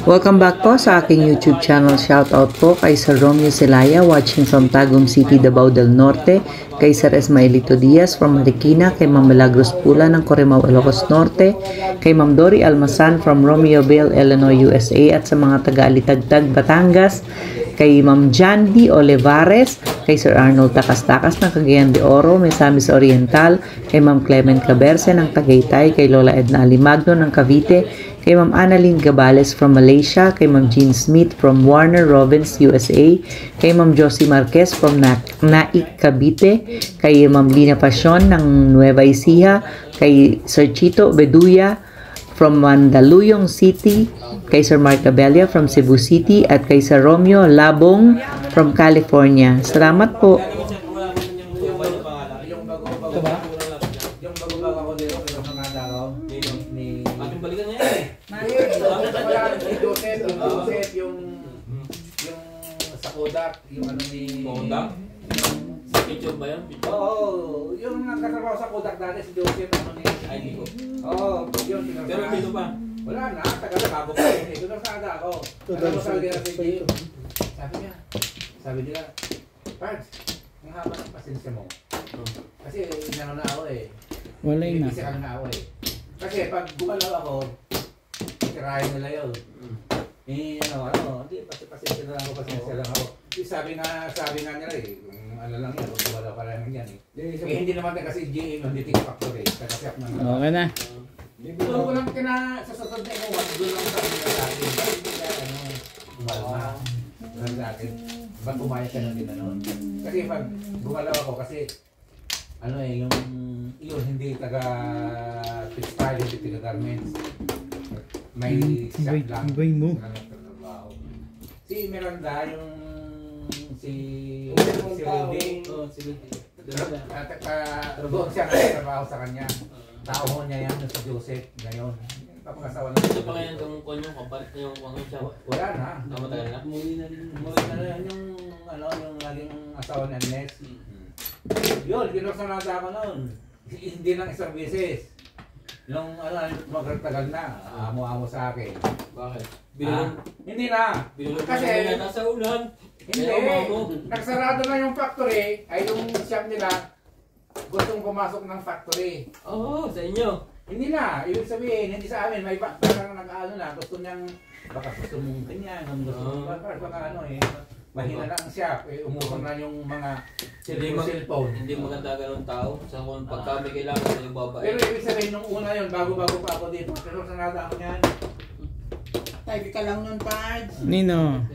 Welcome back po sa aking YouTube channel. Shoutout po kay Sir Romeo Celaya watching from Tagum City, Davao del Norte, kay Sir Esmaelito Diaz from Marikina, kay Ma'am Milagros Pula ng Corimao, Ilocos Norte, kay Ma'am Dory Almasan from Romeoville, Illinois, USA, at sa mga taga-Alitagtag, Batangas, kay Ma'am Jandy Olivares, kay Sir Arnold Takas-Takas ng Cagayan de Oro, Misamis Oriental, kay Ma'am Clement Caberce ng Tagaytay, kay Lola Edna Alimagno ng Cavite, kay Ma'am Annalyn Gabales from Malaysia, kay Ma'am Jean Smith from Warner Robins, USA, kay Ma'am Josie Marquez from Naik, Cavite, kay Ma'am Lina Pasion ng Nueva Ecija, kay Sir Chito Beduya from Mandaluyong City, kay Sir Mark Abella from Cebu City, at kay Sir Romeo Labong from California. Salamat po. Yung ano ni Kodak? Sa picture ba yun? Oo, yung nagkatrabaho sa Kodak dati si Joseph ano ni Ay, di ko. Oo, yun. Pero dito pa? Wala na, tagal na bago pa yun eh. Doon sa ako. Alam mo sabi nila si Jay, sabi nila, Pards, ang haba ng pasensya mo. Kasi inano na ako eh. Walay na. Kasi ano na ako eh. Kasi pag gumalaw ako, tirahin nila yun. Eh, hindi, pasensya na lang ako, pasensya lang ako. Sabi nga nila eh, ano lang yan, wala pa lang yan eh. Hindi naman kasi GM, hindi ting factor eh, kakasyak na. Okay na. Pero ko lang sa sasad na ikaw, doon lang sa akin sa akin. Hindi ka, umalma. Doon sa akin, ba't umayag ka na din ano? Kasi pag gumalaw ako, kasi, yun, hindi taga-textile, hindi taga-garments. May shop lang. Si Miranda, yung si Rudy. Doon siya nagtatrabaho sa kanya. Tao niya yan, si Joseph, ngayon. Papakasawa na. Ito pa ngayon itong konyo, kapalit na yung konyo siya. Wala na. Matagal na? Umuwi na yan yung naging asawa ni Agnes. Yun, kinursanada ako noon. Hindi lang isang beses. Nung magtagal na, amo-amo sa akin. Bakit? Hindi na. Kasi nasa ulan. Hindi. Nagsarado na yung factory, ay yung shop nila, gustong pumasok ng factory. Oo, sa inyo. Hindi na. Ibig sabihin, hindi sa amin. May parang nag-ano na. Gusto niyang, baka gusto mong ganyan. Gusto baka mahina na ang shop. Umutong na yung mga cellphone. Hindi maganda ganun tao. Sa kung pagka may kailangan yung babae. Pero ibig sabihin, nung una yun, bago-bago pa ako dito. Pero sa nada ako niyan. Tayo ka lang nun, Pards. Nino?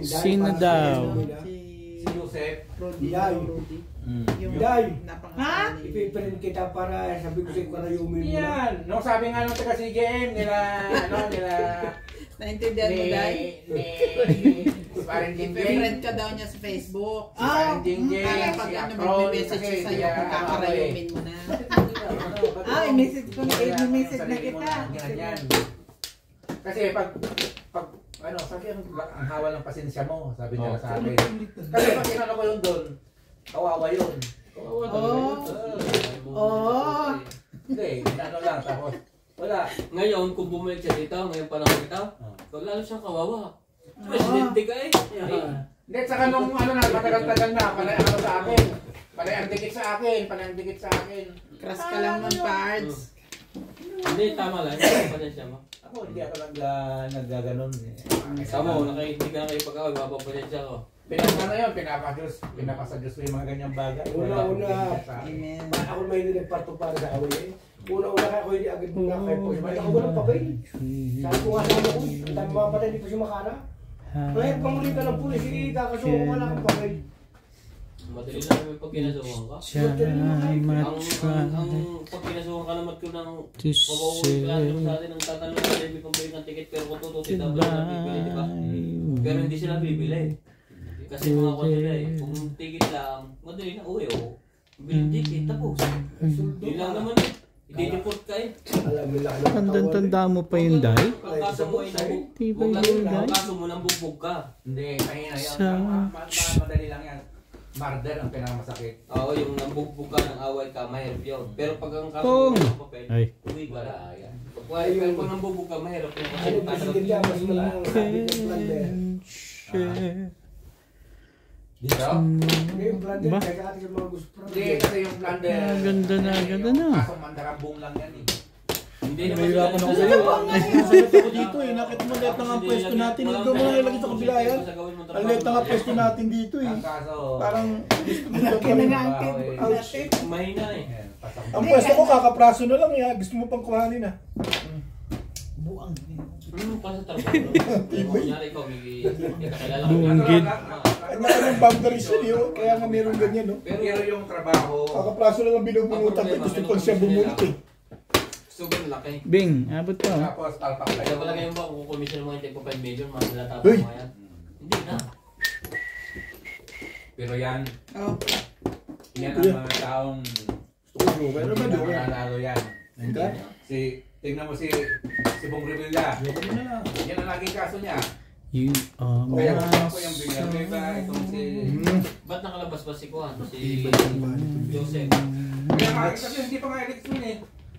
Sino daw? Si Joseph. Rudy. Yung Ha? Ipiprint kita para sabi ko sa'yo karayumin mo na. Yan. Nung sabi nga nung taga CGM, nila. Naintindihan mo, Day? Parang I-friend ka daw niya sa Facebook. Parang Jingjing, Para pag si ano, Apron, mag-message siya sa'yo, pagkakarayumin mo na. I-message ko na, i-message na kita. Ganyan. Kasi pag sabi ang hawa ng pasensya mo, sabi nila sa akin. Kasi pag inano ko yun doon, kawawa yun. Hindi, inano lang, tapos wala. Ngayon, kung bumalik siya dito, ngayon panahon ito, lalo siyang kawawa. Presidente ka eh. Hindi, saka nung matagal-tagal na, panay sa akin. Panay ang dikit sa akin. Crush ka lang nun, Pards. Hindi, tama lang. Hindi pasensya mo. Ako, hindi ako naggaganon. Tama mo, hindi ka na kayo pag-away, mapapasensya ko. Pinapasa Diyos ko yung mga ganyang bagay. Una-una, Amen. ako may nilagparto para sa away. Una-una ka ako hindi agad muna kayo po. Ako walang papel. Sabi ko nga sa ako, dami mga patay, hindi pa siya makana. Kaya pamuli ka ng pulis, hindi kakasuha wala kang papel. Madali lang naman pag kinasuhan ka. Ang pag kinasuhan ka naman ko ng pag-uwi sa atin, ang tatanong na sabi pambili ng ticket, pero kung tututin dapat sila bibili, di ba? Pero hindi sila bibili. Kasi mga kanila eh, kung ticket lang, madali na, uwi o, bili ticket, tapos. Yun lang naman eh. I-deport ka eh. Tanda mo pa yung Day? Ang kaso mo ay Tibay yung Day? ang kaso mo nang bugbog ka. Hindi, mahina yan. Madali lang yan. Murder ang pinakamasakit. Oo, yung nambugbog ka ng away ka, mahirap yun. Pero pag ang kaso Pong! mo ng papel, Ay. uwi ka na. Wala yan. Kaya pag nambubog ka, mahirap na kasi Ano kasi ganyan, mas malaking sabi ng blender. Dito? Yung blender, Ba? kaya ate sa mga gusto. Hindi, kasi yung plunder. Ganda na, ganda na. Kaso mandarambong lang yan eh. Hindi naman Nahihirapan ako sila- sa'yo. Sakit ako dito eh. Nakita mo liit na nga ang pwesto natin. Ito mo nga ilagay sa kabila yan. Ang liit na nga pwesto natin dito eh. Ang kaso, Parang Malaki na nga ang Ouch. table natin. Mahina eh. Ayan, pasok. ang pwesto ko kakapraso na lang eh. Gusto mo pang kuhanin ah. Buang. Para sa trabaho. Kunyari ikaw, may kakilala ka. Bunggid. Kanya-kanyang boundaries yun eh. Kaya nga meron ganyan no. Pero yung trabaho, Kakapraso na lang binubunutan ko. Gusto pang siya bumulit eh. Sobrang laki. Bing, abot ka. Oh. tapos palpak Kaya kayo. pala ngayon ba, kung kumisyon mo yung tipo 5 million, mga nalatapos Uy! mo yan. Hindi na. Pero yan, Oh. yan ang mga taong Gusto ko joker. Ano ba hindi joker? nanalo yan. Hindi. Tingnan mo si Bong Revilla. Joker mo na lang. Yan ang laging kaso niya. You are Kaya my kung ako yung bigyan, may ba itong si... Ba't nakalabas ba si Kuhan? Si Joseph. Kaya nga, kasi hindi pa nga election eh.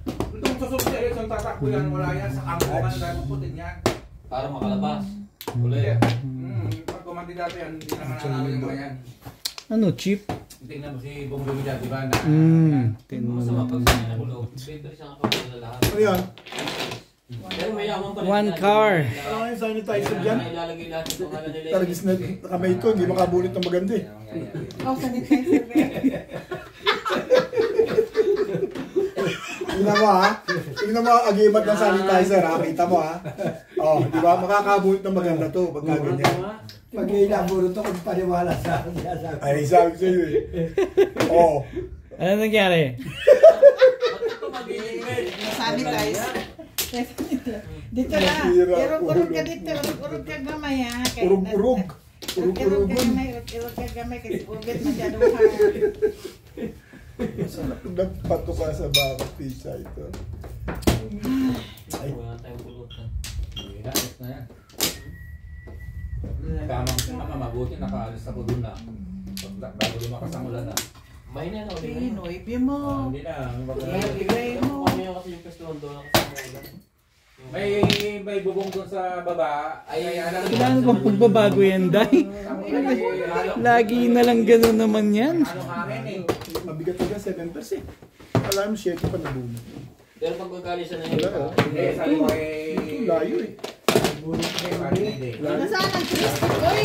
Itong susunod sa election, tatakbo yan, wala yan sa kampukan na puputin yan. Para makalabas. Hindi. Ulit. Pag kumandidato yan, hindi naman nanalo yung mga yan. ano, cheap? Tingnan mo si Bong Revilla, di ba? Na, Tingnan mo Masama na. pag sa nakulog. Pwede siyang kapag lahat. Ano yan? Pero mayaman pa rin. One car. Ano yung sanitizer dyan? Ilalagay lahat yung pangalan nila. Targis na kamay ko. Hindi makabulit ng maganda eh. Oh, sanitizer. Tingnan mo ha. Tingnan mo ang agimat ng sanitizer ha. Kita mo ha. Oh, di ba? Makakabulit ng maganda to pagka ganyan. Pag inaburot ako, paniwala sa akin. Ay, sabi ko sa'yo eh. Oh. Ano nangyari? Sanitize. Dito na. Urog-urog ka dito. Urog-urog ka gamay ha. Urug-urog. Urog-urog ka Urug-urugon. gamay. Urog-urog ka gamay. Kasi ugat masyadong hard. Nagpato ka sa bakit pizza ito. Ay. Wala tayong pulutan. Ayos na yan. Tama, mabuti nakaalis ako dun na. Bago lumakas ang ulan na. Mahina na ulit. Pinoy, mo. Hindi na. Ibigay mo. Kami yung kasi yung pestuhan doon kasi mo ulan. May bubong dun sa baba. Ay, alam mo. Kailangan bang pagbabago yan, Day? Lagi na lang gano'n naman yan. Ano hangin eh. Mabigat ka 7%. Alam mo, 7 pa na bumo. Pero pag magkalisan na yun, Wala oh. Hindi, sabi ko Ito layo eh. Nasaan ang Christy? Uy!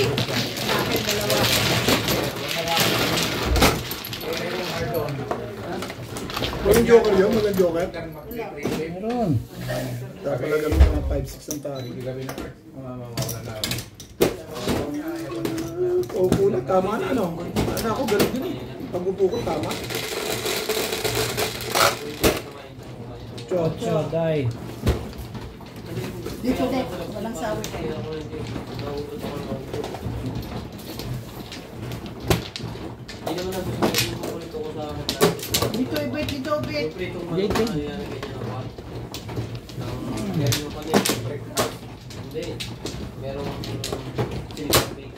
Sa akin dalawa. Walang joker yun? Walang joker? Meron. Pala ganun mga 5-6 ang tari. O pula, tama na ano? Ano ako, ganun din eh. Pag upo ko, tama. Chocho, Day. Dito, Dek. Walang sour kayo. Hindi naman ang gusto ko kukulit ko sa akin na Dito, ibit. Dito, ibit. pritong Jay, Jay. nilalagay niya ng pan. Meron pa din. Hindi. Merong silicone bake.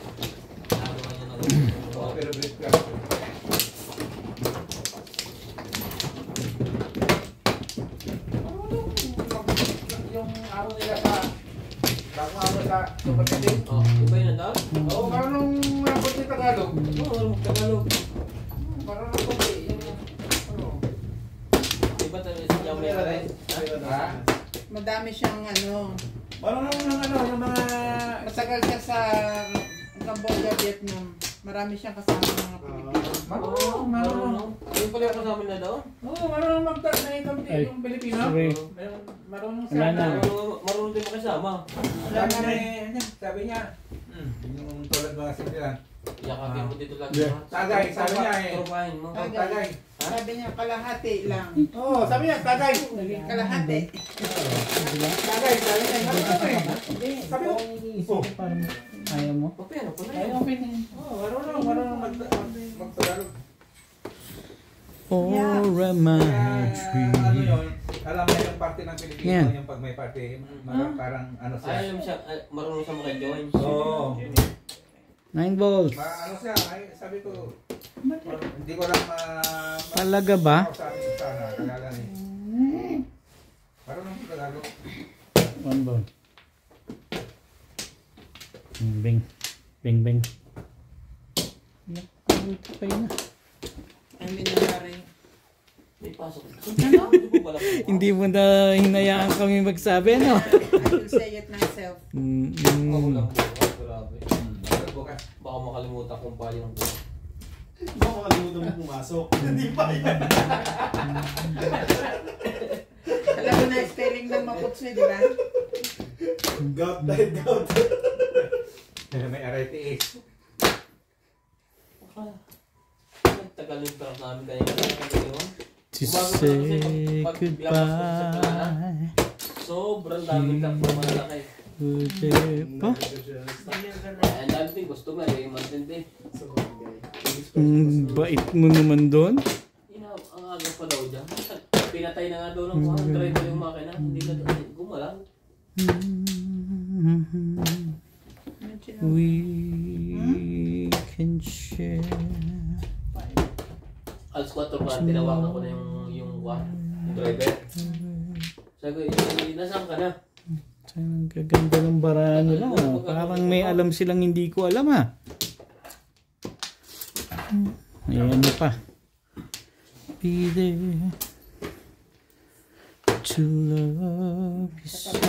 Nagawa niya na Yung araw nila sa bago araw sa supermarket. Oh, iba yun ang Oo, marunong abot ni Tagalog. Oo, Tagalog. Marunong konti. Ano? Iba talaga si Jaume Aray. Ha? Madami siyang ano. Marunong ng ano, yung mga... Matagal siya sa Cambodia, Vietnam. Marami siyang kasama mga Pilipino. Marunong, marunong. Yung pala yung kasama na daw? Oo, marunong mag-tag na yung Pilipino. sorry. Marunong Wala na. Marunong din makisama. Sabi niya, yung tulad mga sila. Yakapin mo dito lagi. Yeah. Tagay, sabi niya eh. Tropahin mo. Tagay. Sabi niya, kalahati lang. Oo, sabi niya, tagay. Kalahati. Tagay, sabi niya. Marunong eh. Sabi ko, Parang ayaw mo? Papero ko na Ay, yun. okay na yun. marunong mag-Tagalog. For a Ano tree. yun, alam mo yung party ng Pilipino, Yan. yung pag may party, parang ano siya. Ay, alam siya, marunong siya maka-join. Oo. 9 volts. Ano siya, ay, sabi ko, hindi ko lang Talaga ba? Sabi ko sana, kaya lang eh. Parang nang Tagalog. One bone. Bing. Bing, bing. Ito kayo na. Ay, minahari. May pasok. Hindi mo na hinayaan kami magsabi, no? I will say it myself. Ako lang po. Grabe. Bukas. Baka makalimutan kung paano yung bukas. Baka makalimutan mo pumasok. Hindi pa yan. Alam mo na spelling ng maputsoy, di ba? Gout dahil gout. May RITS. Tagal yung parang namin kanina. To say goodbye. Sobrang daming takbo malalaki. Pa? Ang dami din customer, yung mantindi. Bait mo naman doon. Ang aga pa daw dyan. Pinatay na nga daw ng 100 yung makina. Hindi na gumalaw. We can share. Alas 4 pa, tinawagan ko na yung driver. Sabi ko, nasaan ka na? Ang gaganda ng baraan nila. Parang may alam silang hindi ko alam, ha? Ayan na pa. Be there to love you so.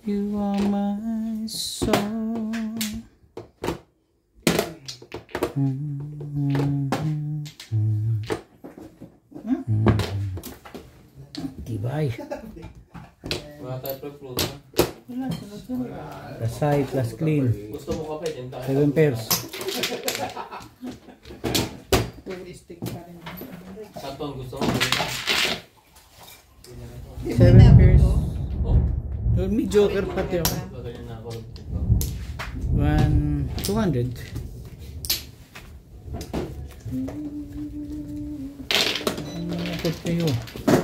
You are my soul. Tibay. Mga tayo pre-fruit na. Plus side, plus clean. Gusto mo kape? 7 pairs. Touristic pa rin. Santon, gusto mo? 7 pairs. Oh, May joker pati ako. ganyan na ako. 200. Nakot kayo.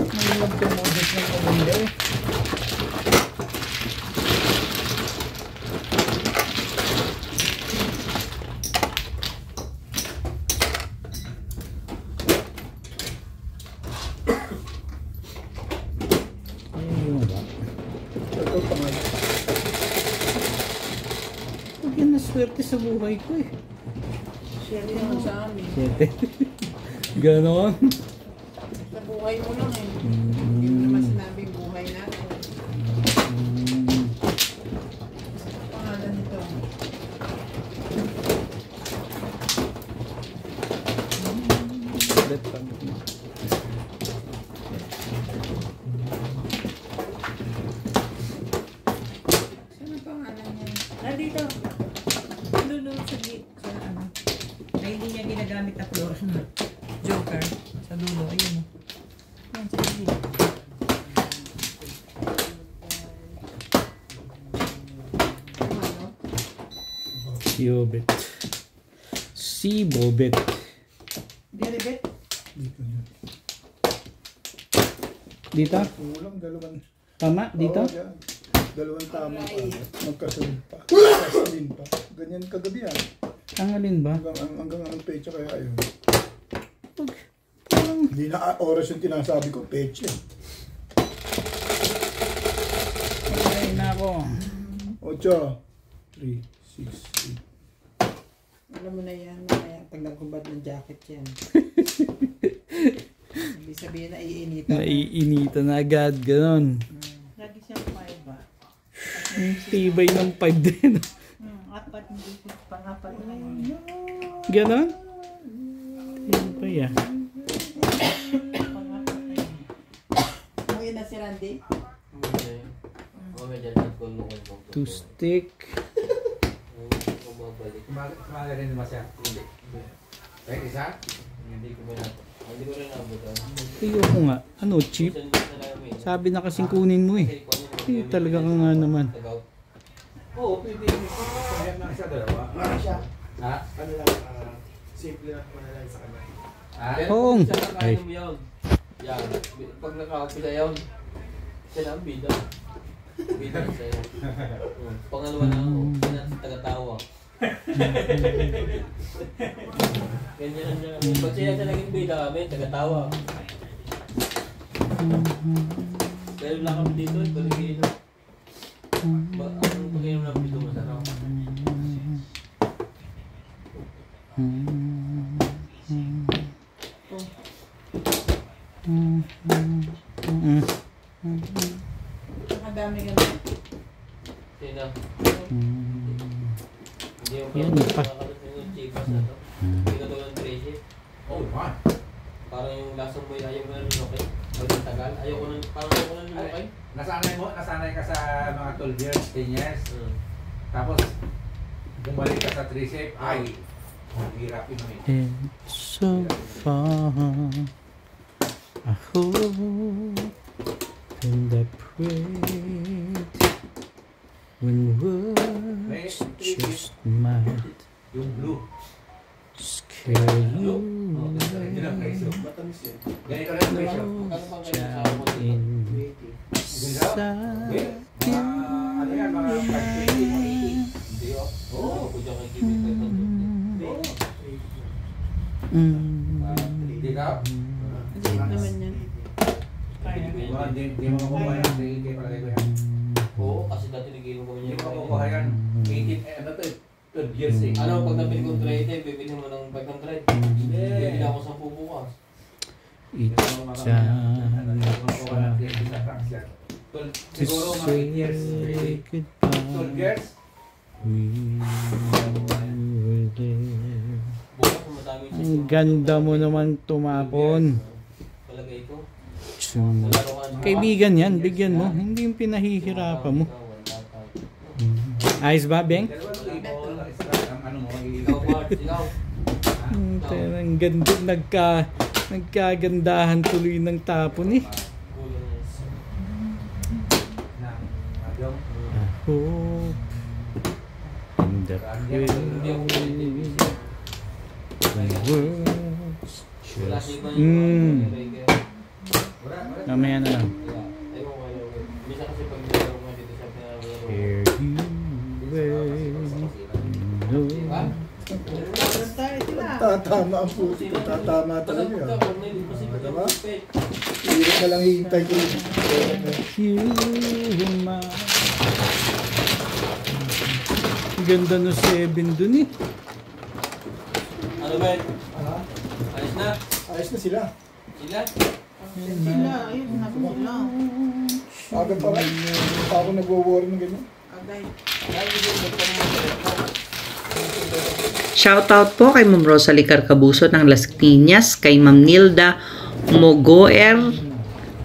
May mag-tumodot ng maganda eh. Ayun ba? Huwag yan na swerte sa buhay ko eh. Share naman sa amin. Swerte. Ganon. Sa buhay mo lang eh. Hindi mo naman sinabing buhay natin. Ang pangalan nito. Let them. Sino ang pangalan niya? Nandito. Lulu sa ano. Ay, hindi niya ginagamit na floor. Joker. Sa dulo. Ayun o. Yan, sa dulo. Ano? Si Bobet. Si Bobet. Diribet? Dito? Kulang, dalawang. Tama? Dito? Oo, yan. Dalawang tama pa. Magkasunod pa. Magkasunod pa. Ganyan kagabi yan. Ang alin ba? Hanggang anong pecha kaya yun? Hindi na oras yung tinasabi ko, pecha. Ay na ako. 8, 3, 6, 8. Alam mo na yan. Mamaya pag nagkubad ng jacket yan. Ibig sabihin na iinitan. Naiinita na agad. Ganon. Lagi siyang 5 ba? Tibay ng 5 din. Apat hindi pang-apat na yun. Ganon? Tibay ah. Pang-apat na yun. Umuwi na si Randy? Mamaya dyan sa kulungan ko. 2 stick. Bumabalik. Kumaga rin naman siya. Hindi. Kahit isa? Hindi ko rin nabutan. Ayoko nga. Ano, cheap? Sabi na kasing kunin mo eh. Eh, talaga ka nga naman. Oo, pwede. Kaya na isa dalawa. Siya. Ha? Ano lang, simple lang manalay sa kanya. Ha? Oo. Ay. Yan. Pag nakakapila yun, siya lang bida. Bida na sa'yo. Pangalawa na ako, siya na taga-tawa. Ganyan lang niya. Pag siya naging bida kami, taga-tawa. Pero lang kami dito, pag-iinom. Ang pag-iinom namin dito, masarap. Nakadami ka na. Sino? Hindi yung Yan, pa. nakakalit yung chipas na to. Hindi ka tulad ng Tracy. Oh, man. Parang yung lasang mo, ayaw mo na lunokay. Pag tagal, ayaw ko na, parang ayaw ko na lunokay. Nasanay ka sa mga 12 years, 10 years. Tapos, bumalik ka sa tricep, ay, ang hirap yun eh. It's so far. I hope and I pray when words just might Yung blue. scare you. Ganito lang presyo. Matamis yan. Ganito lang presyo. Down inside. Ano yan, mga 520, 180. Hindi oh. Oo. Kudya kay Kimi 500. Hindi ka? Maliit naman yan. Hindi mo makukuha yan. Hindi palagay ko yan. Oo, kasi dati nagiinom kami Hindi niya. mo makukuha yan. 18, ano to, 12 years eh. Ano, pag nabili kong 30, bibili mo ng 500. Bibili ako sa bukas. It's Siguro mga 8 years. 12 years? Bukas kung madami yung Ang ganda mo naman tumapon. palagay ko. Kaibigan yan, bigyan mo. Hindi yung pinahihirapan mo. Ayos ba, Beng? Ikaw, Bart, ikaw. Ang ganda, nagkagandahan tuloy ng tapon eh. I hope in the prayer the words just mamaya na lang. Bisa kasi pag nilaro nga dito sa pinalaro. Here you will Tatama ang puso ko. Tatama talaga yan. Diba? Hirap na lang hihintay ko. Ang ganda no 7 dun eh. Ano ba? Ha? Ayos na? Ayos na sila. Sila? Sila, ayun, naku sila. Agad pa rin. Pa ako nagwo-worry ng ganyan. Agay. Shoutout po kay Ma'am Rosalie Carcabuso ng Las Piñas, kay Ma'am Nilda Mogoer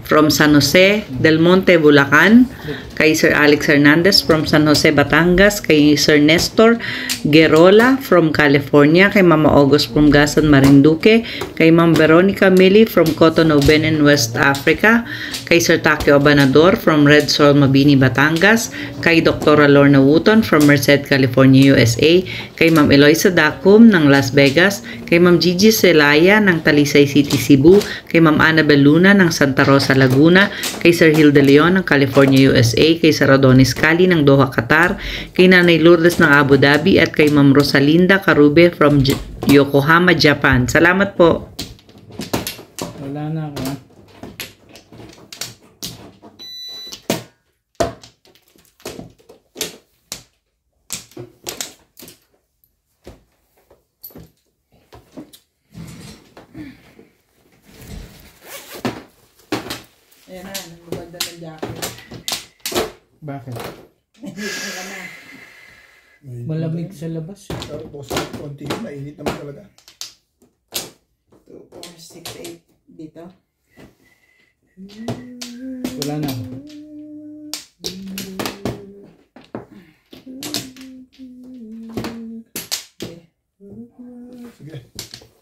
from San Jose del Monte, Bulacan, kay Sir Alex Hernandez from San Jose, Batangas, kay Sir Nestor Gerola from California, kay Mama August from Gasan, Marinduque, kay Ma'am Veronica Mili from Cotonou, Benin, West Africa, kay Sir Takio Abanador from Red Soil, Mabini, Batangas, kay Dr. Lorna Wooton from Merced, California, USA, kay Ma'am Eloisa Dacum ng Las Vegas, kay Ma'am Gigi Celaya ng Talisay City, Cebu, kay Ma'am Annabel Luna ng Santa Rosa, Laguna, kay Sir Hilda Leon ng California, USA, kay Sir Adonis Cali ng Doha, Qatar, kay Nanay Lourdes ng Abu Dhabi, at kay Ma'am Rosalinda Carube from Yokohama, Japan. Salamat po. Wala na ako. Ayan na, nagbabanda ng jacket. Bakit? Nandito ka na. Malamig sa labas. Pero boss, konti yun. Mainit naman talaga. 2, 4, 6, 8. Dito. Wala na ako. Sige.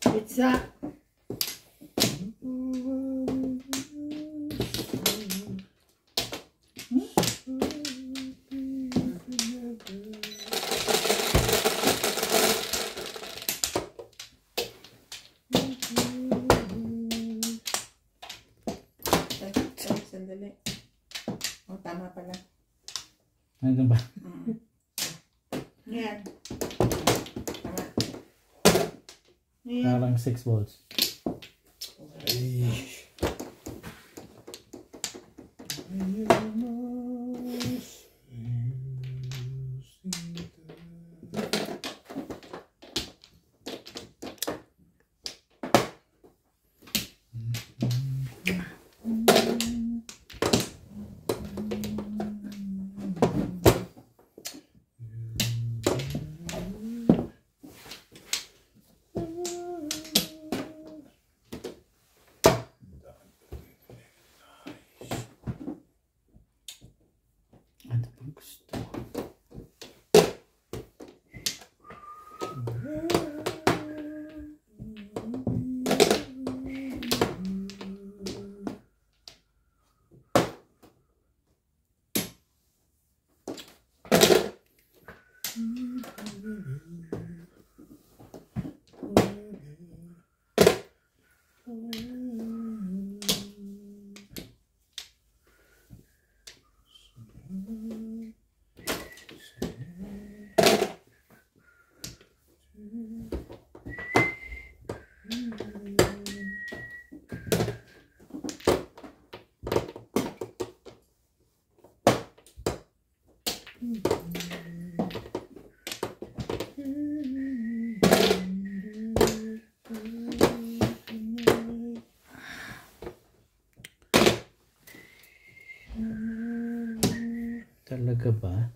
Pizza. Sandali. O, tama pala. Ano ba? Yan. Tama. Yan. Parang 6 volts. Ay. Ano bang gusto? Talaga ba?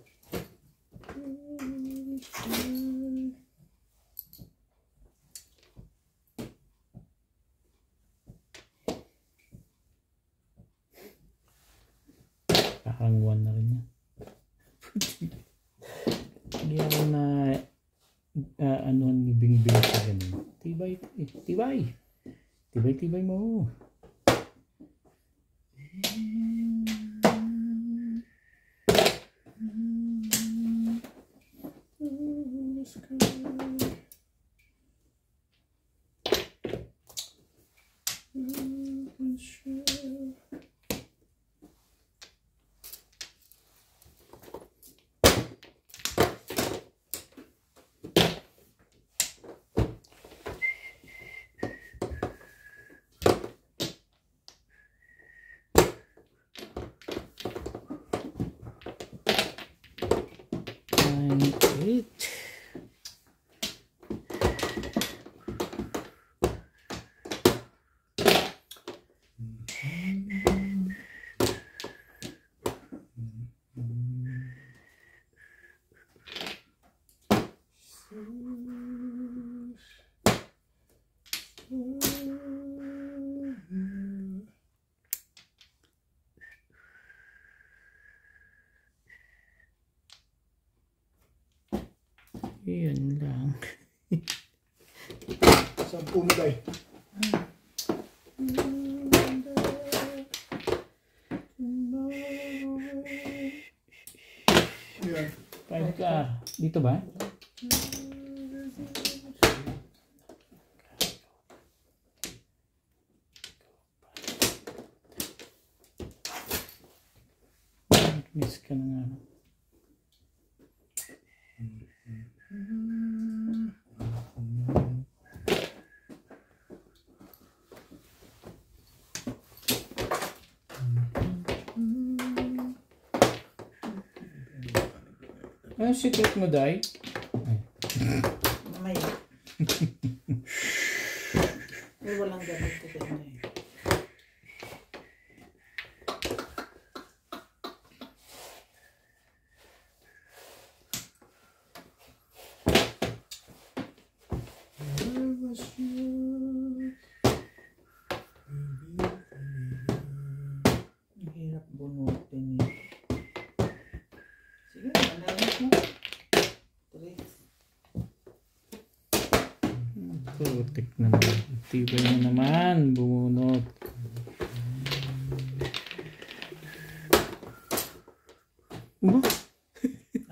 Parang one na rin yan. Hindi ako na ano ni Bingbing sa ganun. Tibay, tibay. Tibay mo. Yan lang. 10 tayo. Yan. 5 ka. Dito ba? Miss ka na nga. Ano secret mo, Day? Mamaya. May walang gamit ko sa inyo. Hirap bunutin eh. Sige, manayos mo. Tulis. Putik naman. Tibay mo naman. Bunot. Ba?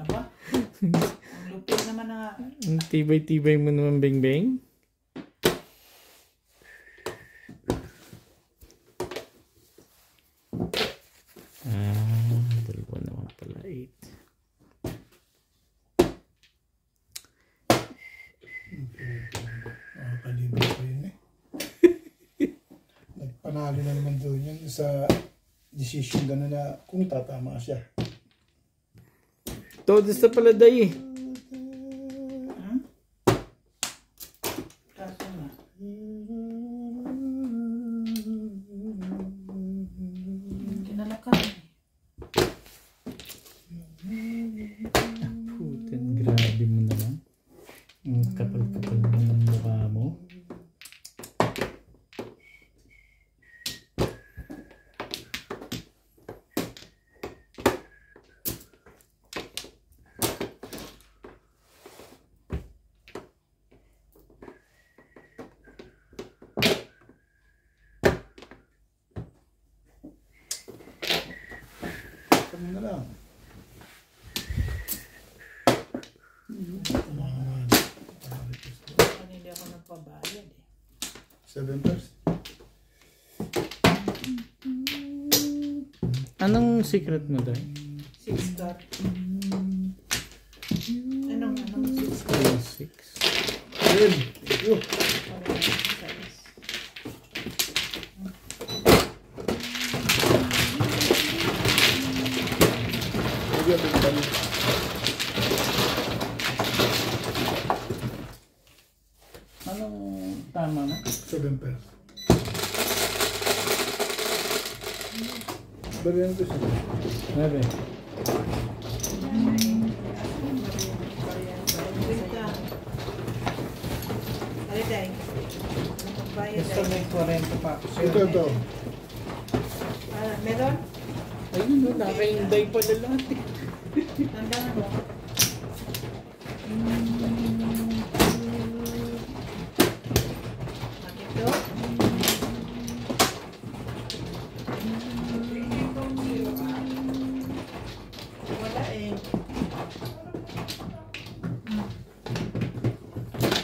Aba? Ang lupit naman na. Ang tibay-tibay mo naman, Bingbing. Dalawa naman pala. 8. Nakakalimutan ko yun eh. Nagpanalo na naman doon yun sa decision gano'n na kung tatama siya. Todos na pala, Day. Kaso na. Kinalakan eh. Putin, grabe mo naman. Ang kapal-kapal mo ng mukha mo. Hindi ako nagpabayad eh. 7 pairs. Anong secret mo doon? 6 dot. Anong 6 dot? 6. Ayun. Thank you. Anong tama na? 7 pairs. Bariyan ko siya. 9. Gusto may 40 pa ako. Ito. meron? Ayun, no, naka-inday pa na lahat eh. Tandaan mo. Ito? Wala eh.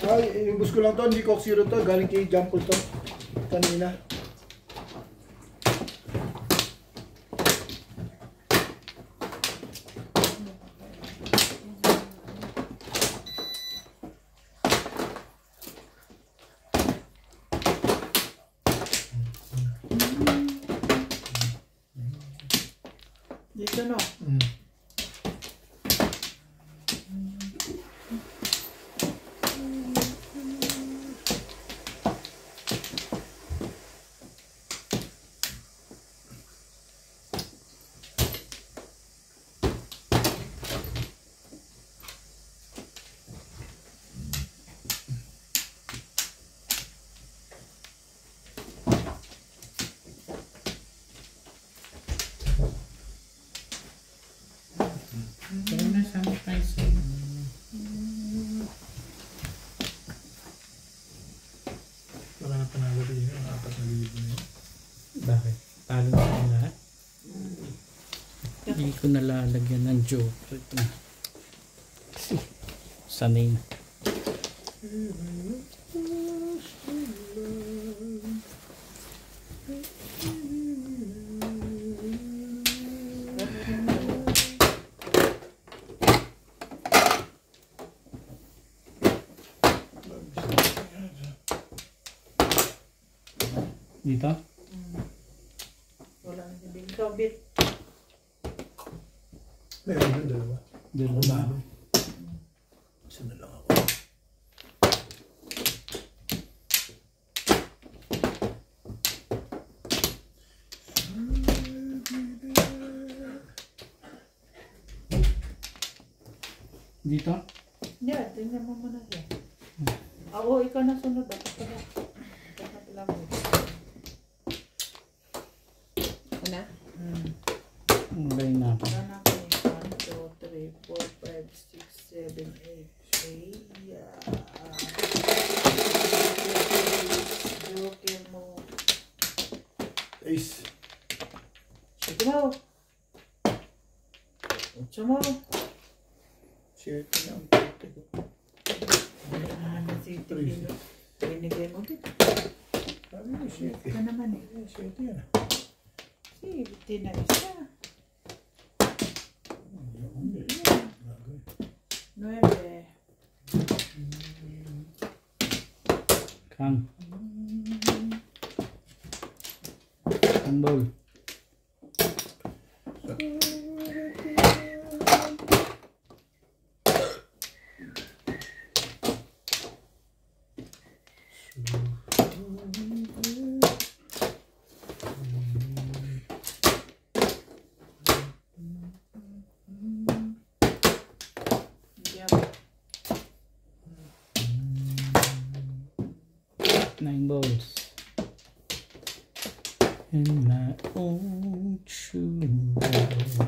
Ay, inubos ko lang to. Hindi Coke Zero to. Galing kay Jampol to. Kanina. Dito no? Kaya na sanitizer. Wala na panalo rin yun. 4,000 na yun. Bakit? Talo na ang lahat? Hindi ko nalalagyan ng joke. Ito na. Kasi sanay na. Dito? Wala na din. Ikaw, Bit. Meron din dalawa. Dalawa. Isa na lang ako. Dito? Yeah, tingnan mo muna siya. Ako, ikaw na sunod. Ako pala. Ikaw na pala mo. Ano? Okay na. Wala na ako eh. 1, 2, 3, 4, 5, 6, 7, 8. Yeah. Joker mo. Ace. Ito mo. Ito mo. Share ko na. Ano si Tigil? Binigay mo dito. Sabi mo, share Ito naman eh. Share ko yan. Si Tina isa. 9. Kang. Kambol. Nine balls. In my own true love.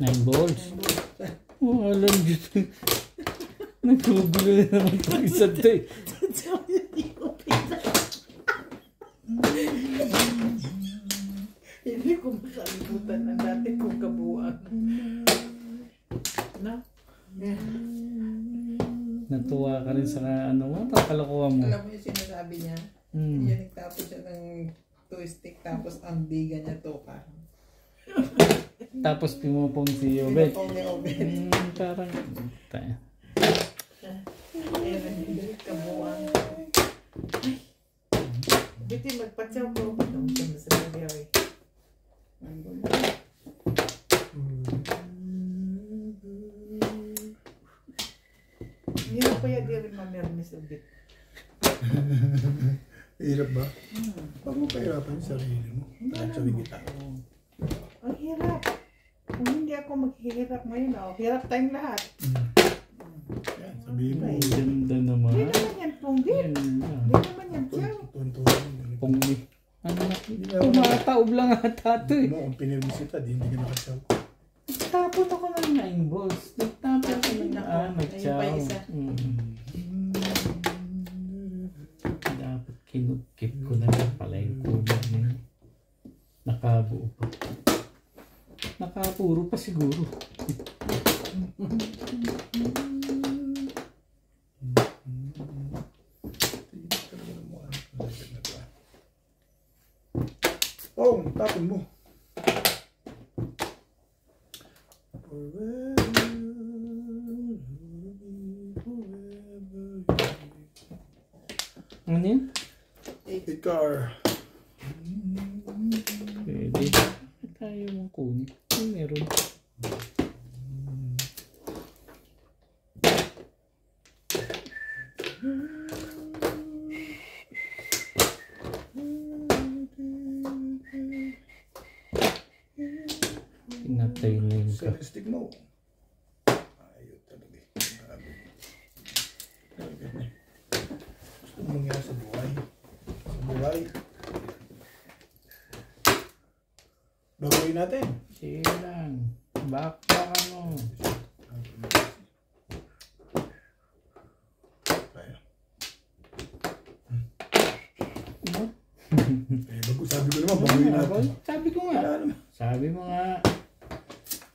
9 balls. Oh, alam dito. Nagkugulo na naman itong isa to eh. Hindi ko makalimutan ang dati kong kabuuan. No? rin sa ano mo, kalokohan mo. Alam mo yung sinasabi niya? Yan, nagtapos siya ng 2 stick tapos ang biga niya 2 ka. Tapos pumupong si Obed. Pinapong ni Obed. Parang... Ayun, bilit ka buwang. Biti, magpatsaw ko. Itong sa video eh. Hirap pa yan, di rin mamermis ulit. Hirap ba? Huwag mo kahirapan yung sarili mo. Kahit sabi kita. Ang hirap. Kung hindi ako maghihirap ngayon, hirap tayong lahat. Yan, sabihin mo. Ganda naman. Hindi naman yan, Punggi. Ganda. Hindi naman yan, Tiyaw. Punggi. Ano na? Tumataob lang ata ito eh. Kung pinirmis kita, di hindi ka nakasaw. Nagtapon ako ng 9 balls. Nagtapon ako ng nagtsaw. Ayun pa isa. Dapat kinukip ko na lang pala yung kulay niya. Nakabuo pa. Nakapuro pa siguro. Oh, tapon mo. Ano yun? Car. Pwede. Tayo mong kunin. Yung meron. Pinatay na yun ka. Stick mo. Ayun talaga. Gusto mo mangyari sa buhay. Sa buhay. Baguhin natin. Sige lang. Backpack mo. Kaya. Ano? Sabi ko naman, baguhin natin. Sabi ko nga. Sabi mo nga.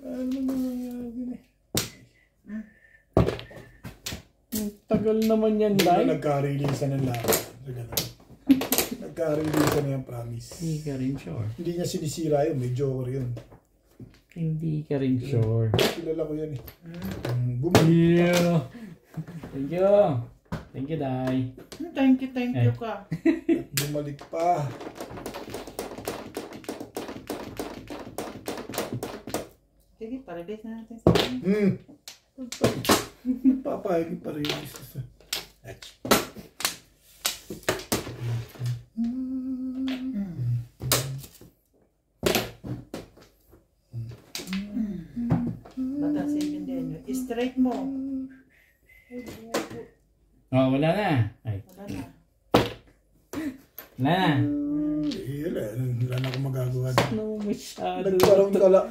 Ano naman Ang tagal naman yan, Day. Nagka-release na ng lahat. Nagka-release na yan, promise. Hindi ka rin sure. Hindi niya sinisira yun, may joker yun. Hindi ka rin sure. Kilala ko yan eh. Bumalik. Yeah. Thank you. Thank you, Day. Thank you ka. At bumalik pa. Sige, pa-release na natin sa akin. Papayag pa rin. Batasin yun din. Straight mo. Oh, wala na. Ay, Wala na. wala na. Wala na akong magagawa. No, masyado.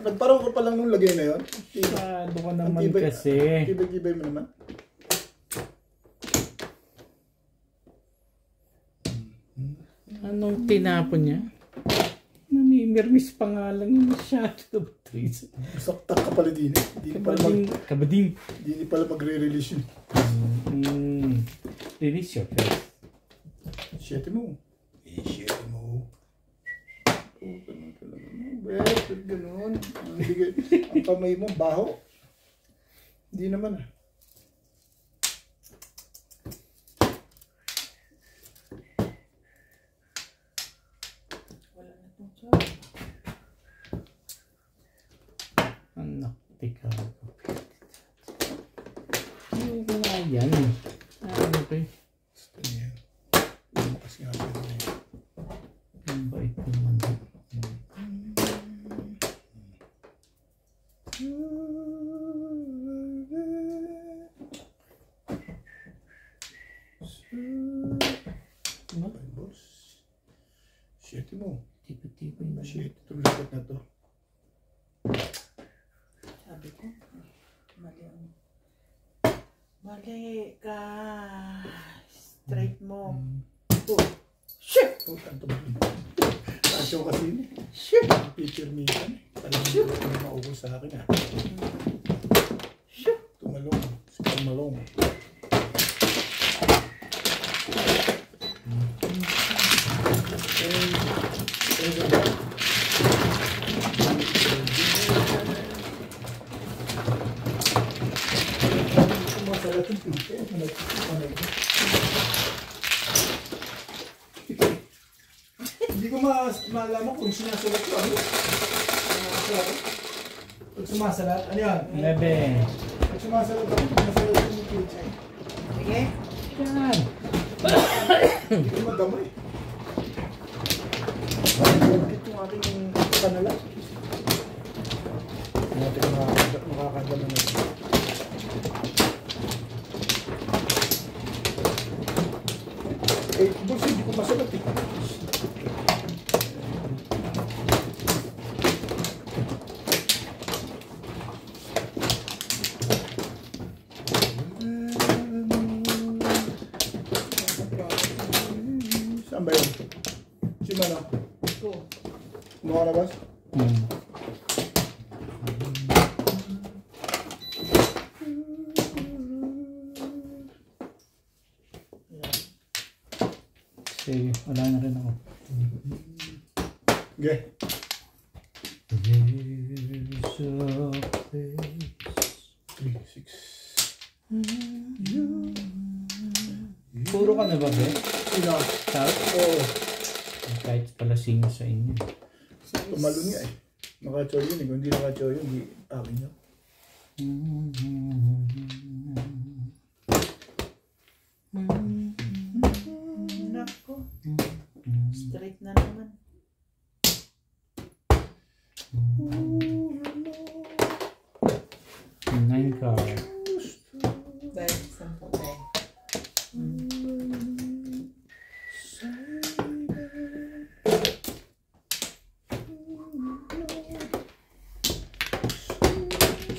Nagparong ka pa lang nung lagay na yun. Masyado ka naman Tibay- kasi. Tibay-tibay mo naman. Anong tinapon niya? Namimirmis pa nga lang yung masyado. Saktak ka pala din eh. Kabading. Hindi pala magre-release yun. Release your face. Shete mo. Shete mo. Ganun ka lang. Ganun. Ang kamay mo, baho. Hindi naman ah. Wala na itong job. Anak, tika. Ano ko nga yan? Ano ko eh? Gusto niya. Lumakas nga pa rin eh. Ang bait naman. Shete mo. Tipo-tipo yun. Shete. Itong lapat na to. Sabi ko, mali ang... Mali ka. Straight mo. Oh. Shit! Putan to ba? Kasyo kasi yun eh. Shit! Picture minsan eh. Talagang hindi ko maubos sa akin ah. Shit! Tumalong. Si Tumalong. ito. Hindi ko malaman kung sinasalat ko. Ano? Pag sumasalat, ano yan? 11. Pag sumasalat ako, sumasalat ko yung kids. Sige. Yan. Hindi ko madamay. Ito yung aking kanala. Natin makakadala na ito. Eh, boss, hindi ko masalat eh. Saan ba yun? Si Mano? Ito. Mukha na, boss? Sige, wala na rin ako. Okay. There's a place. 3, 6. Puro ka na ba, be? Sino? South? Oo. Kahit pala sino sa inyo. Tumalon nga eh. Naka-chow yun eh. Kung hindi naka-chow yun, hindi akin yun. Nako. Straight na naman. Nine card. Dahil 10 tayo.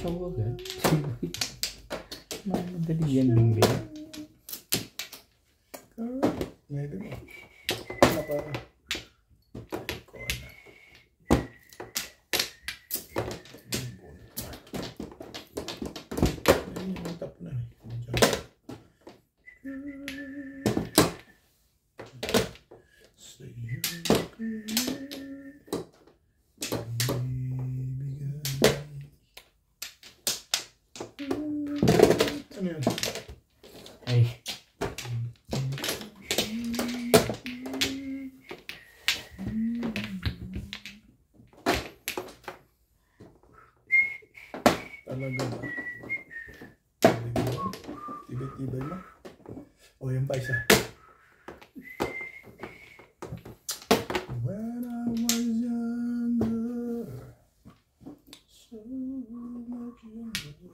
So, agad. Madali yan, Bingbing. Ngayon mo. Naka... Tap na eh. Ano yun? Ay. Talaga ba? Tibay-tibay mo. O, yan pa isa. When I was younger, so much younger.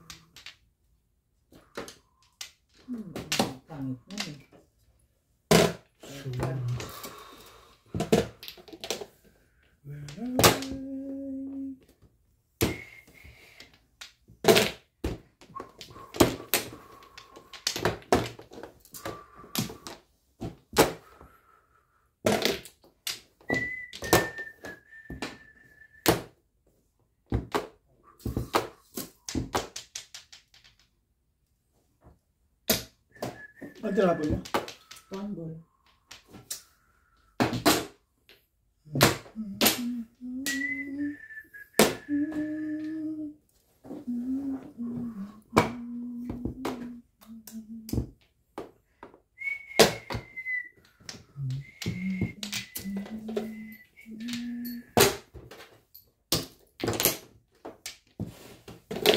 Pangit na eh. Ang tinapon mo? One ball.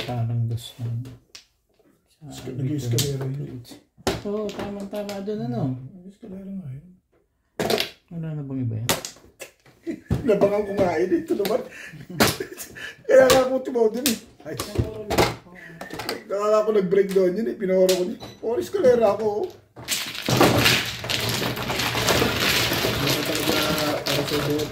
Parang gusto na. Nag-escalera yun. Oo, tama doon ano. Nag-escalera nga yun. Wala na bang iba yan? Nabangan ko nga yun. Ito naman. Kaya nga ako tumaw din eh. Ay. Nakala ako nag-breakdown yun eh. Pinoro ko niya. Oh, escalera ako. Hindi talaga para sa buhat.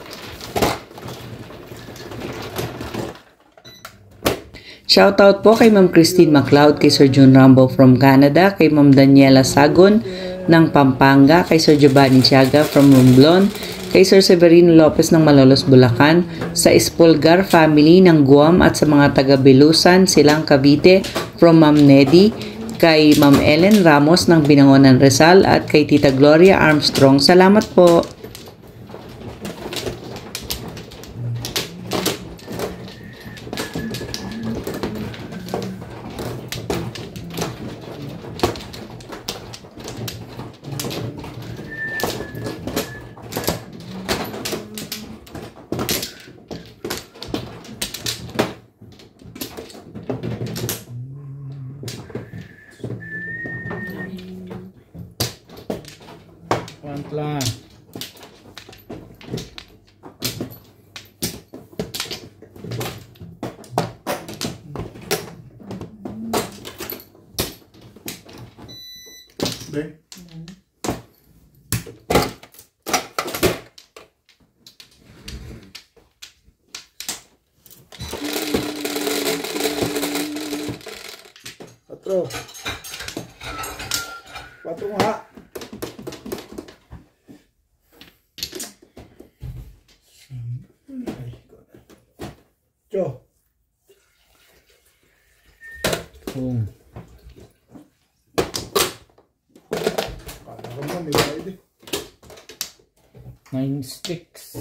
Shoutout po kay Ma'am Christine MacLeod, kay Sir June Rambo from Canada, kay Ma'am Daniela Sagon ng Pampanga, kay Sir Giovanni Tiaga from Romblon, kay Sir Severino Lopez ng Malolos, Bulacan, sa Espolgar family ng Guam at sa mga taga-Belusan, Silang Cavite from Ma'am Nedy, kay Ma'am Ellen Ramos ng Binangonan, Rizal at kay Tita Gloria Armstrong. Salamat po! Tekla. Beng. Patro. Patro nga. Jo. Kung. Kala ko naman may bayad eh. 9 sticks.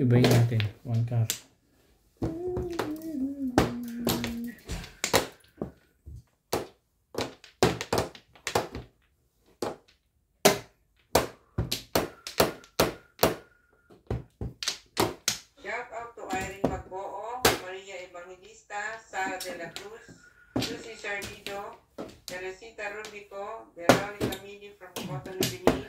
Ibayin natin. 1 cup. Shout out to Irene Magboo, Maria Evangelista, Sara de la Cruz, Lucy Sardido, Teresita Rubico, Veronica Mini from Cotonou, Benin,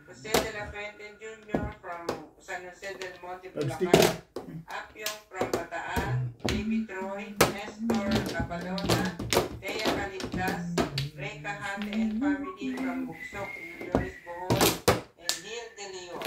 Jose de la Fuente Jr. from San Jose del Monte, Bulacan, Apyong from Bataan, David Troy, Nestor Cabalona, Thea Calindas, Ray Cajate and family from Buksok, Lloris Bohol, and Gil de Leon.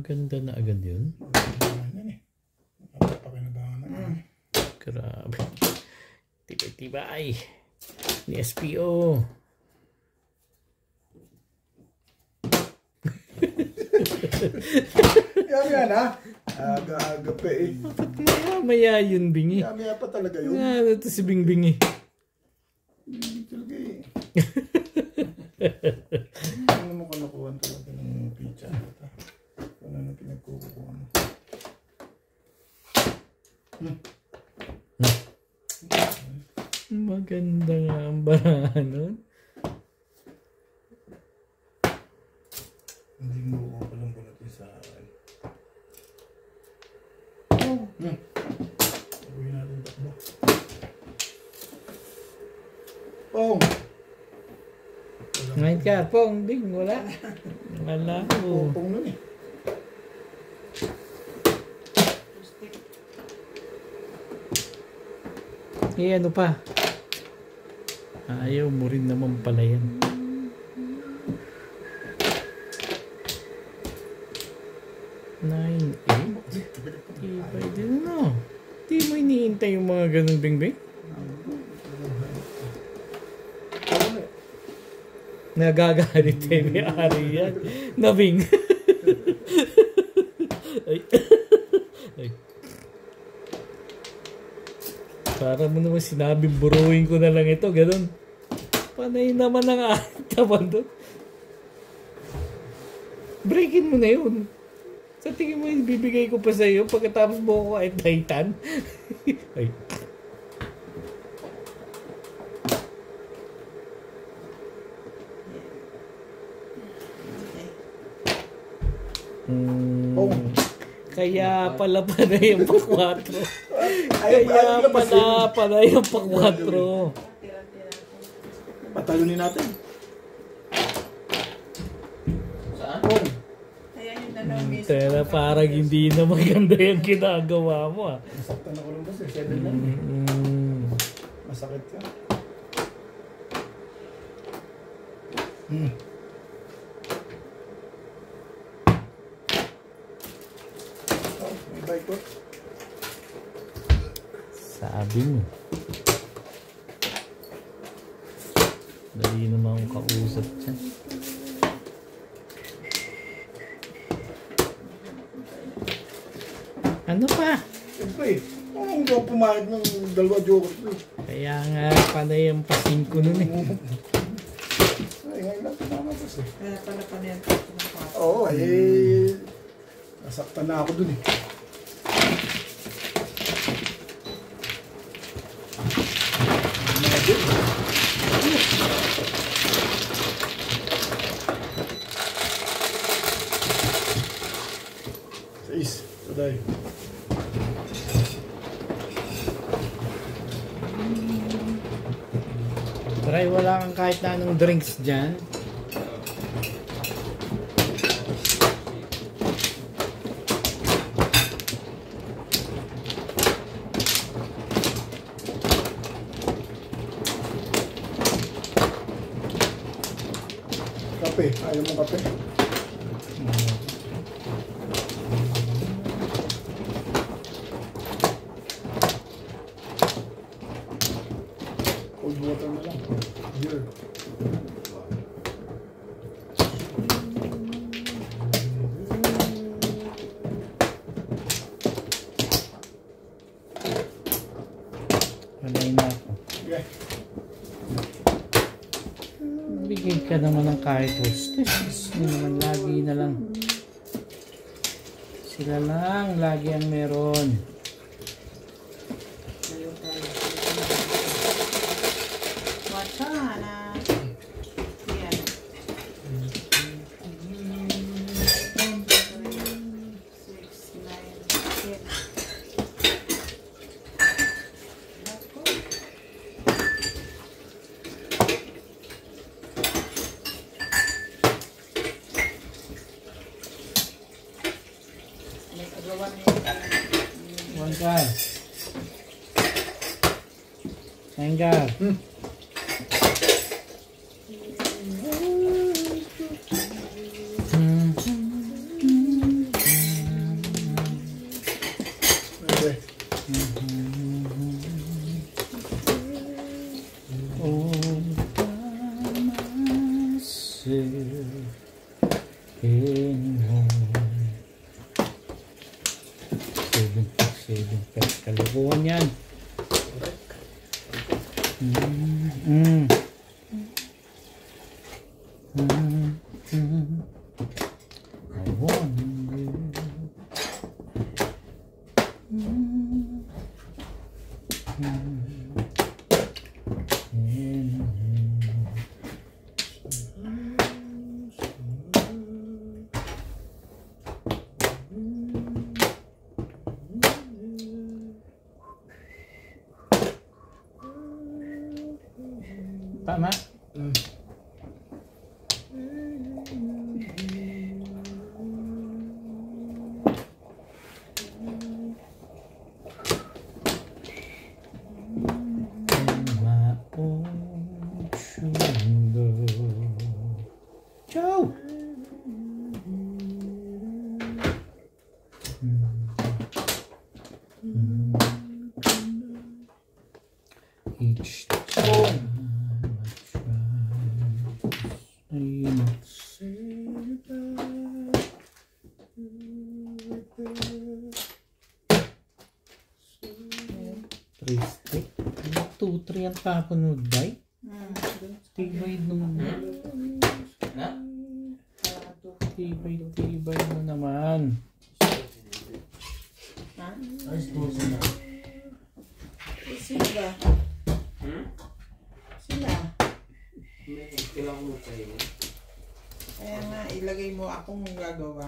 Ganda na agad yun. Yan eh. Napapakinabangan na. Grabe. Tibay-tibay. Ni SPO. Yan ha. Aga-aga pa eh. Maya yun, Bingi. Maya pa talaga yun. Nga, ito si Bingbing eh. Talaga eh. Ano mo kalakuhan talaga ng pizza? Ano na pinagkukuha mo? Maganda nga ang barahan nun. Hindi mo ko palang bunatin sa akin. Gawin natin takbo. Pong! Ngayon ka, Pong, Ding, wala. Wala ko. Pong nun eh. Eh, ano pa? Ayaw mo rin naman pala yan. Nine, 8. Ibay din, no? Di mo iniintay yung mga ganun, Bingbing? Nagagalit tayo may ari yan. Nabing. Ay. Ay. Para mo naman sinabing buruin ko na lang ito, ganun. Panay naman ang aking doon. Breakin mo na yun. Sa tingin mo yung bibigay ko pa sa'yo pagkatapos mo ako ay Titan. Ay. Kaya pala panay yung pa-4. Kaya pala panay yung pa-4. Patalunin natin. Saan? Pong! Ayan yung dalawang beses. Tera, parang hindi na maganda yung ginagawa mo ah. Masaktan ako ng boss eh. 7 lang. Masakit ka. Oh, may bike ko. Sabi mo. Dali naman akong kausap dyan. Ano pa? Siyempre, hindi ako pumayag ng 2 jokers ko. Kaya nga panay ang pasing ko nun eh. Ay, ngayon lang, tama boss eh. Kaya pala pa niyan. Oo, eh. Nasaktan na ako dun eh. Sais, saday. Try, wala kang kahit na anong drinks dyan. Kape, ayaw mo kape? Cold water na lang. Beer. Walay na ako. Yeah. Bigay ka naman ng kahit hostess. Hindi naman lagi na lang. Sila lang, lagi ang meron. Wachana. Yan. 6, 9, 10. May kagawa na yun. Wangkar. Wangkar. Okay. Kalibuan yan. I wonder. Tama? Ciao! Each time I triste. 2-3 ang tapon mo, day? Tibay naman. Tibay mo naman. Sila. Sila. Kailangan mo pa yun. Kaya nga, ilagay mo akong gagawa.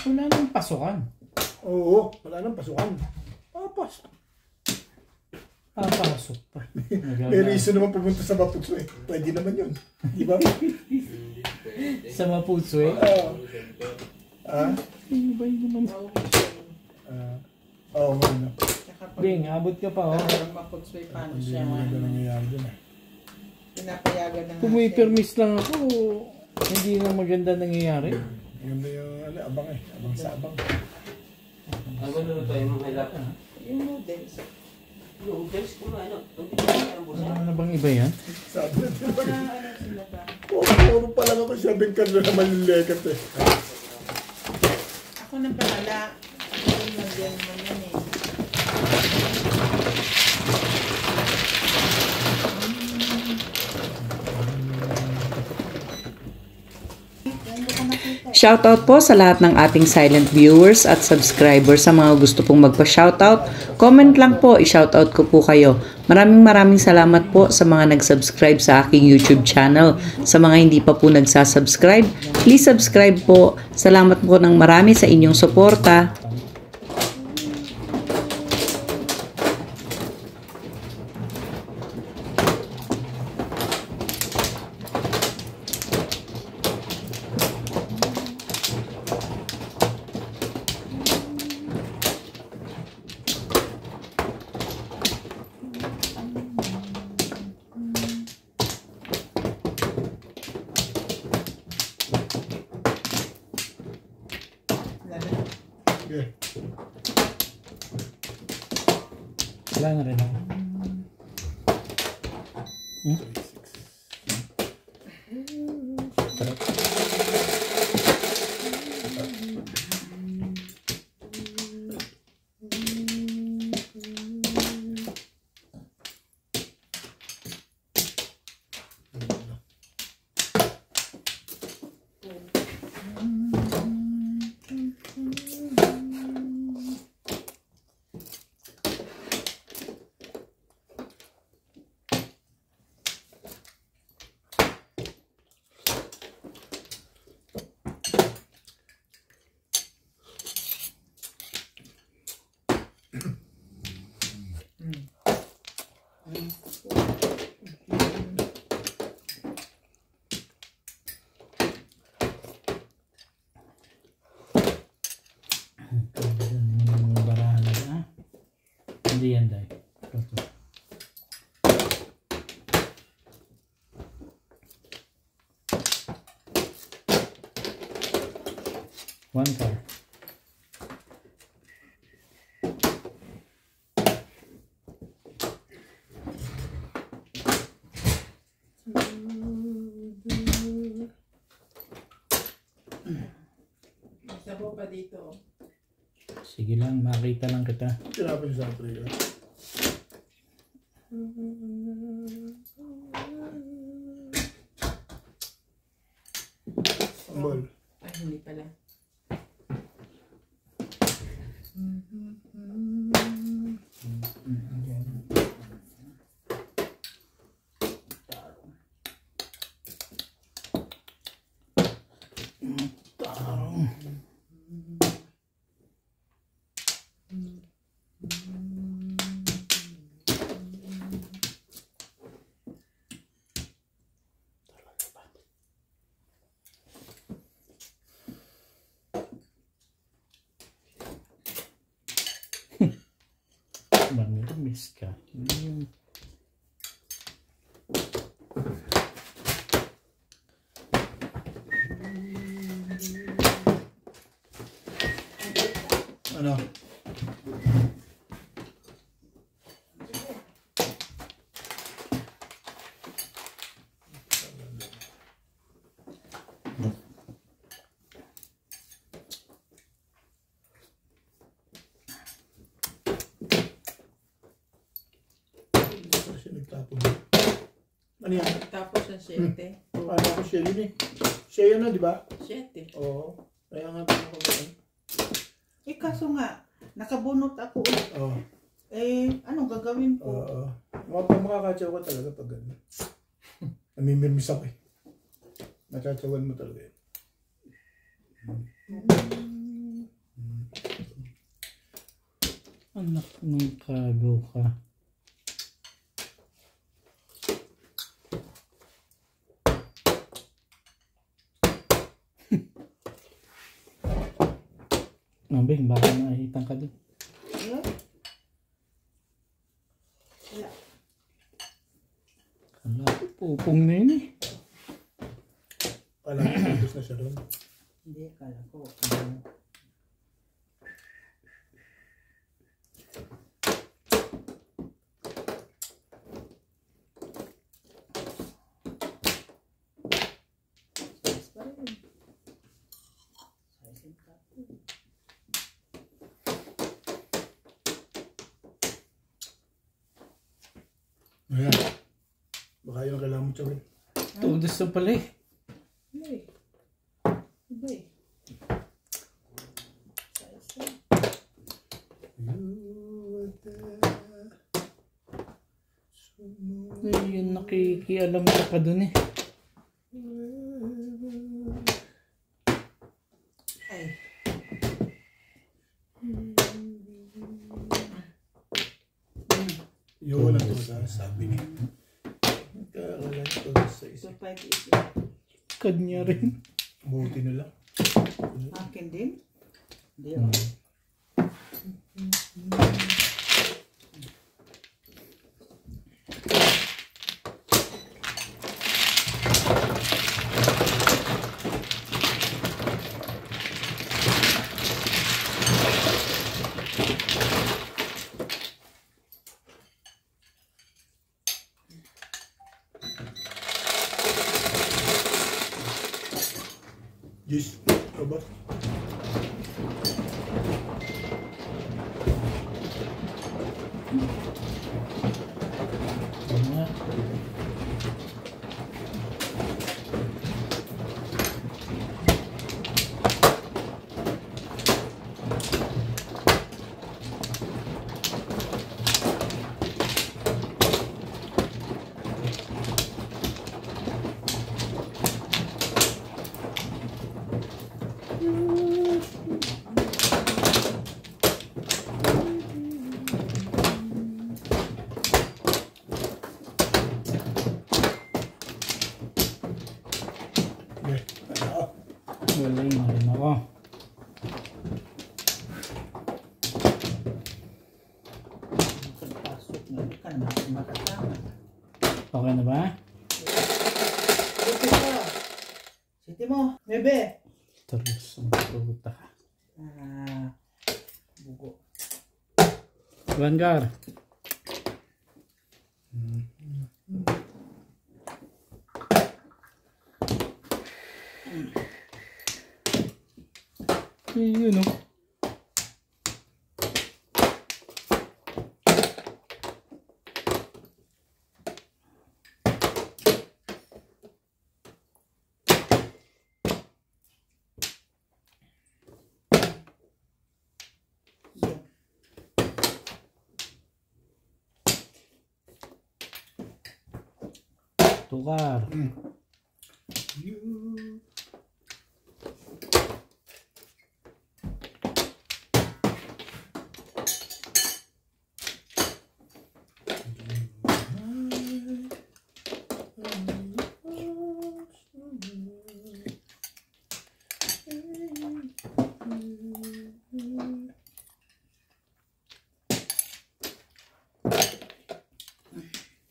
Wala nang pasukan. Oo, wala nang pasukan. Papas. Pasok pa. May reason naman pumunta sa Maputso eh. Pwede naman yun. Di ba? Sa Maputso eh. Ano ba yun naman? Oo, ano. Bing, abot ka pa oh. Maputsoy paano Hindi siya. naman nangyayari dun eh. Pinapayagan na nga Kung may permis lang ako, hindi na maganda nangyayari. Ganda yung abang eh. Abang sa abang. Ano na tayo mga hilap? yung noodles. Yung noodles ko na ano. Hindi ko na busa. Ano na bang iba yan? Sabi na Ano sila ba? puro pa lang ako sabing ka na malilikat eh. Ako na bahala. Yung nagyan naman yan eh. Shoutout po sa lahat ng ating silent viewers at subscribers. Sa mga gusto pong magpa-shoutout, comment lang po, i-shoutout ko po kayo. Maraming salamat po sa mga nag-subscribe sa aking YouTube channel. Sa mga hindi pa po nagsasubscribe, please subscribe po. Salamat po ng marami sa inyong suporta. Okay. Wala na rin ako. Hindi yan dahil. Ito. One car. Isa po pa dito. Sige lang, makita lang kita. Tinapin sa pre. Ambol. Ay, hindi pala. Mamimis ka. Ano? Ano yan? Tapos ang 7. Ano ako siya yun eh. Siya yun na, di ba? 7. Oo. Kaya nga ako ba? Eh kaso nga, nakabunot ako ulit. Oo. Eh, anong gagawin ko? Oo. Makakatsaw ka talaga pag gano'n. Namimirmis ako eh. Natsatsawan mo talaga yun. Anak ng kago ka. Bing, baka nahihitan ka din. Ano? Wala. Kala ko, pupong na yun eh. Alam ko, tapos na siya doon. Hindi, kala ko. Ayan. Baka yun ang kailangan mo tsawin. Tudos na pala eh. Ano eh? Iba eh. Yun, nakikialam ka pa dun eh. Ay. Yun ang tuda, sabi niya. Kakalan ko sa isa. So, 5 is Kanya rin. Buti na lang. akin din? Hindi Jis, aba. Nga. Galing na rin ako. Pasok na. Hindi ka naman makasama. Okay na ba? Siti mo. Siti mo. Bebe. Terus ang puta ka. Bugo. Vanguard. Yun o. Tukar.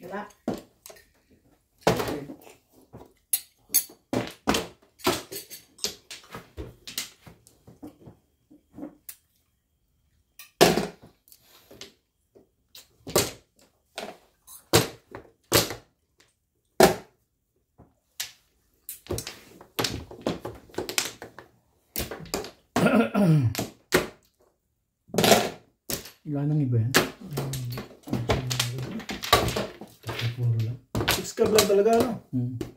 Wala. Ilan ang iba yan? Six cab lang talaga, no? Hmm.